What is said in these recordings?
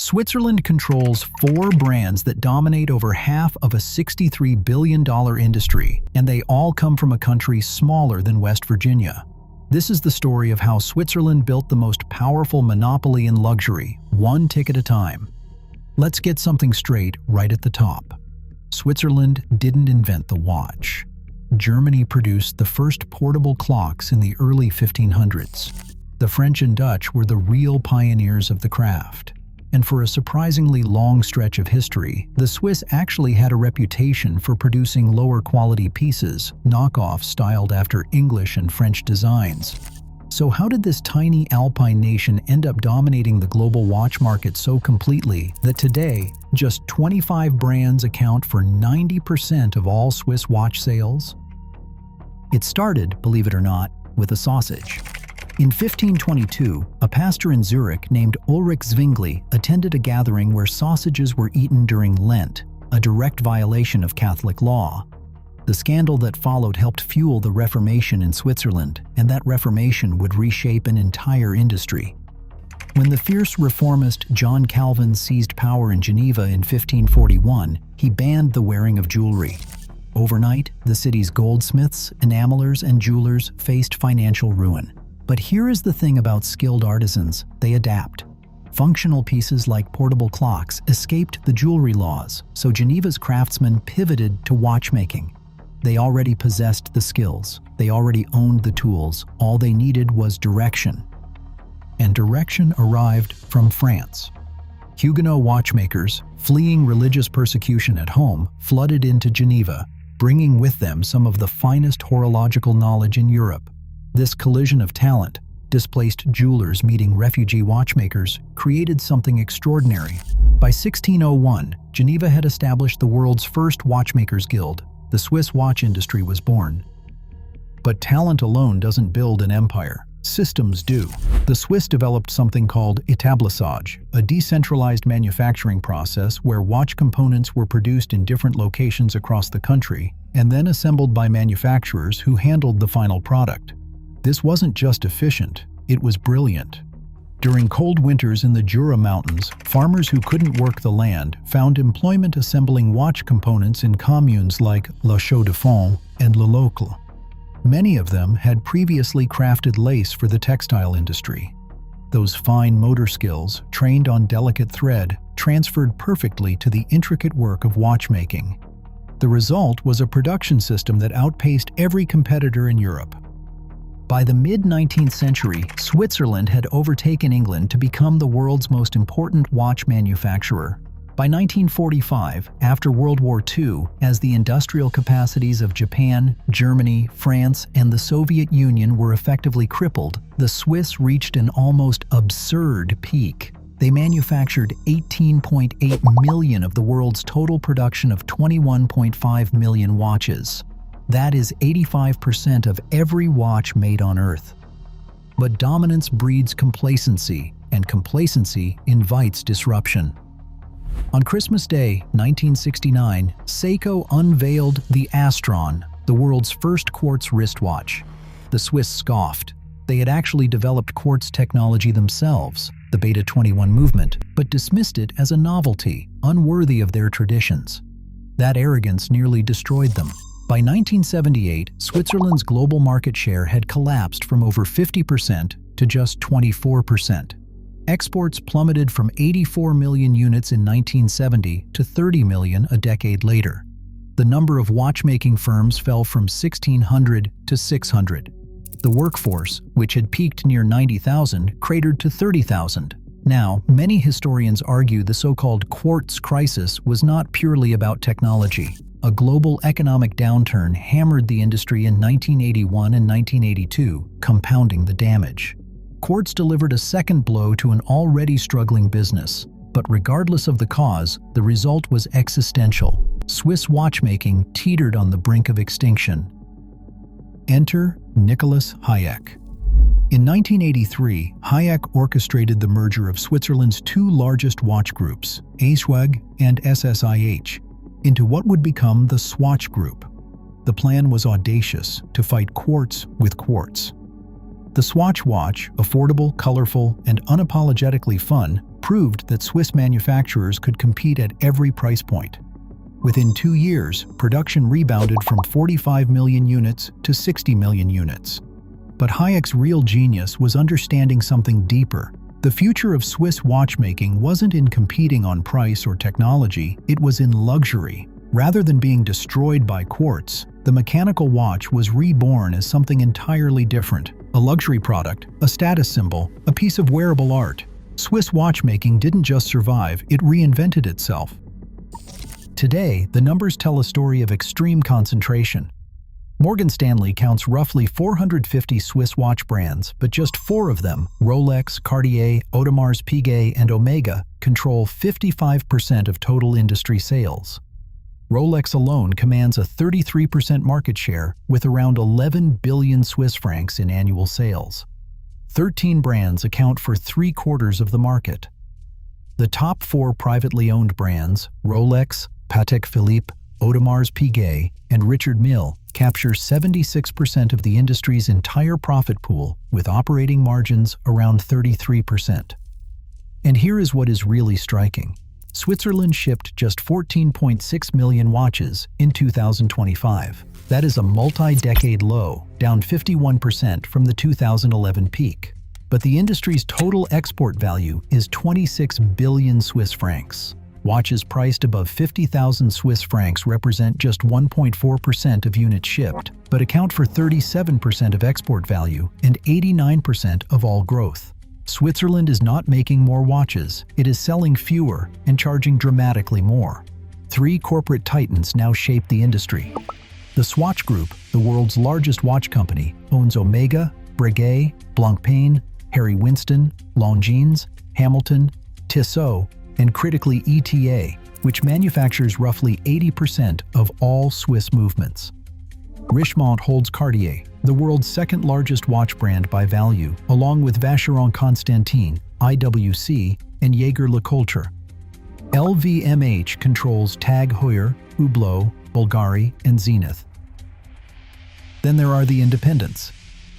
Switzerland controls 4 brands that dominate over half of a $63 billion industry, and they all come from a country smaller than West Virginia. This is the story of how Switzerland built the most powerful monopoly in luxury, one tick at a time. Let's get something straight right at the top. Switzerland didn't invent the watch. Germany produced the first portable clocks in the early 1500s. The French and Dutch were the real pioneers of the craft. And for a surprisingly long stretch of history, the Swiss actually had a reputation for producing lower-quality pieces, knockoffs styled after English and French designs. So how did this tiny Alpine nation end up dominating the global watch market so completely that today, just 25 brands account for 90% of all Swiss watch sales? It started, believe it or not, with a sausage. In 1522, a pastor in Zurich named Ulrich Zwingli attended a gathering where sausages were eaten during Lent, a direct violation of Catholic law. The scandal that followed helped fuel the Reformation in Switzerland, and that Reformation would reshape an entire industry. When the fierce reformist John Calvin seized power in Geneva in 1541, he banned the wearing of jewelry. Overnight, the city's goldsmiths, enamelers, and jewelers faced financial ruin. But here is the thing about skilled artisans: they adapt. Functional pieces like portable clocks escaped the jewelry laws, so Geneva's craftsmen pivoted to watchmaking. They already possessed the skills, they already owned the tools, all they needed was direction. And direction arrived from France. Huguenot watchmakers, fleeing religious persecution at home, flooded into Geneva, bringing with them some of the finest horological knowledge in Europe. This collision of talent, displaced jewelers meeting refugee watchmakers, created something extraordinary. By 1601, Geneva had established the world's first watchmakers' guild. The Swiss watch industry was born. But talent alone doesn't build an empire. Systems do. The Swiss developed something called établissage, a decentralized manufacturing process where watch components were produced in different locations across the country and then assembled by manufacturers who handled the final product. This wasn't just efficient, it was brilliant. During cold winters in the Jura Mountains, farmers who couldn't work the land found employment assembling watch components in communes like La Chaux-de-Fonds and Le Locle. Many of them had previously crafted lace for the textile industry. Those fine motor skills, trained on delicate thread, transferred perfectly to the intricate work of watchmaking. The result was a production system that outpaced every competitor in Europe. By the mid-19th century, Switzerland had overtaken England to become the world's most important watch manufacturer. By 1945, after World War II, as the industrial capacities of Japan, Germany, France, and the Soviet Union were effectively crippled, the Swiss reached an almost absurd peak. They manufactured 18.8 million of the world's total production of 21.5 million watches. That is 85% of every watch made on Earth. But dominance breeds complacency, and complacency invites disruption. On Christmas Day, 1969, Seiko unveiled the Astron, the world's first quartz wristwatch. The Swiss scoffed. They had actually developed quartz technology themselves, the Beta 21 movement, but dismissed it as a novelty, unworthy of their traditions. That arrogance nearly destroyed them. By 1978, Switzerland's global market share had collapsed from over 50% to just 24%. Exports plummeted from 84 million units in 1970 to 30 million a decade later. The number of watchmaking firms fell from 1,600 to 600. The workforce, which had peaked near 90,000, cratered to 30,000. Now, many historians argue the so-called quartz crisis was not purely about technology. A global economic downturn hammered the industry in 1981 and 1982, compounding the damage. Quartz delivered a second blow to an already struggling business. But regardless of the cause, the result was existential. Swiss watchmaking teetered on the brink of extinction. Enter Nicholas Hayek. In 1983, Hayek orchestrated the merger of Switzerland's two largest watch groups, ASWEG and SSIH, into what would become the Swatch Group. The plan was audacious, to fight quartz with quartz. The Swatch watch, affordable, colorful, and unapologetically fun, proved that Swiss manufacturers could compete at every price point. Within 2 years, production rebounded from 45 million units to 60 million units. But Hayek's real genius was understanding something deeper. The future of Swiss watchmaking wasn't in competing on price or technology, it was in luxury. Rather than being destroyed by quartz, the mechanical watch was reborn as something entirely different. A luxury product, a status symbol, a piece of wearable art. Swiss watchmaking didn't just survive, it reinvented itself. Today, the numbers tell a story of extreme concentration. Morgan Stanley counts roughly 450 Swiss watch brands, but just 4 of them, Rolex, Cartier, Audemars Piguet, and Omega, control 55% of total industry sales. Rolex alone commands a 33% market share with around 11 billion Swiss francs in annual sales. 13 brands account for 3/4 of the market. The top 4 privately owned brands, Rolex, Patek Philippe, Audemars Piguet, and Richard Mille, capture 76% of the industry's entire profit pool, with operating margins around 33%. And here is what is really striking. Switzerland shipped just 14.6 million watches in 2025. That is a multi-decade low, down 51% from the 2011 peak. But the industry's total export value is 26 billion Swiss francs. Watches priced above 50,000 Swiss francs represent just 1.4% of units shipped, but account for 37% of export value and 89% of all growth. Switzerland is not making more watches, it is selling fewer and charging dramatically more. 3 corporate titans now shape the industry. The Swatch Group, the world's largest watch company, owns Omega, Breguet, Blancpain, Harry Winston, Longines, Hamilton, Tissot, and critically ETA, which manufactures roughly 80% of all Swiss movements. Richemont holds Cartier, the world's second-largest watch brand by value, along with Vacheron Constantin, IWC, and Jaeger-LeCoultre. LVMH controls Tag Heuer, Hublot, Bulgari, and Zenith. Then there are the independents.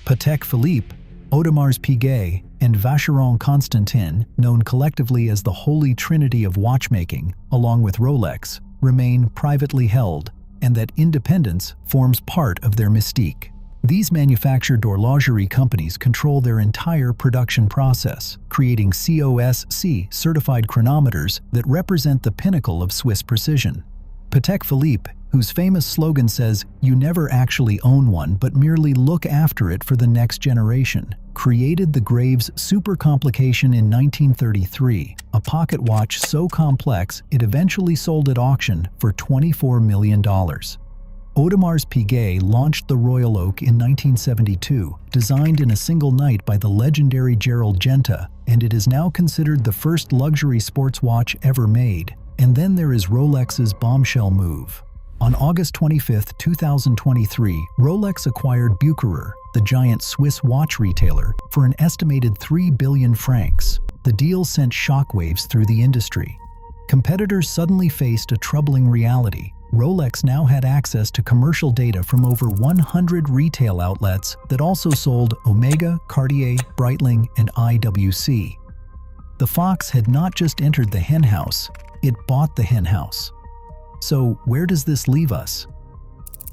Patek Philippe, Audemars Piguet, and Vacheron Constantin, known collectively as the Holy Trinity of watchmaking, along with Rolex, remain privately held, and that independence forms part of their mystique. These manufactured horlogerie companies control their entire production process, creating COSC certified chronometers that represent the pinnacle of Swiss precision. Patek Philippe, whose famous slogan says, "You never actually own one, but merely look after it for the next generation," created the Graves Super Complication in 1933, a pocket watch so complex it eventually sold at auction for $24 million. Audemars Piguet launched the Royal Oak in 1972, designed in a single night by the legendary Gerald Genta, and it is now considered the first luxury sports watch ever made. And then there is Rolex's bombshell move. On August 25, 2023, Rolex acquired Bucherer, the giant Swiss watch retailer, for an estimated 3 billion francs. The deal sent shockwaves through the industry. Competitors suddenly faced a troubling reality. Rolex now had access to commercial data from over 100 retail outlets that also sold Omega, Cartier, Breitling, and IWC. The fox had not just entered the henhouse, it bought the henhouse. So where does this leave us?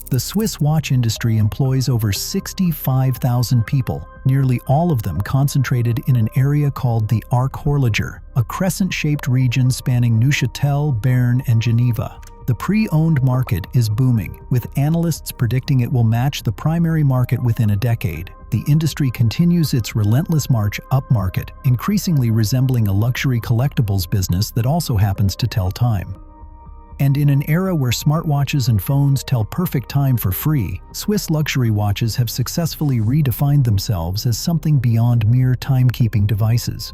The Swiss watch industry employs over 65,000 people, nearly all of them concentrated in an area called the Arc Horloger, a crescent-shaped region spanning Neuchâtel, Bern, and Geneva. The pre-owned market is booming, with analysts predicting it will match the primary market within a decade. The industry continues its relentless march upmarket, increasingly resembling a luxury collectibles business that also happens to tell time. And in an era where smartwatches and phones tell perfect time for free, Swiss luxury watches have successfully redefined themselves as something beyond mere timekeeping devices.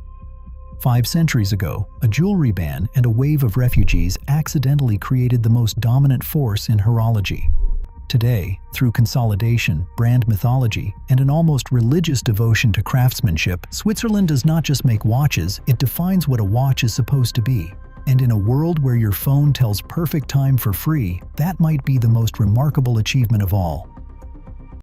5 centuries ago, a jewelry ban and a wave of refugees accidentally created the most dominant force in horology. Today, through consolidation, brand mythology, and an almost religious devotion to craftsmanship, Switzerland does not just make watches, it defines what a watch is supposed to be. And in a world where your phone tells perfect time for free, that might be the most remarkable achievement of all.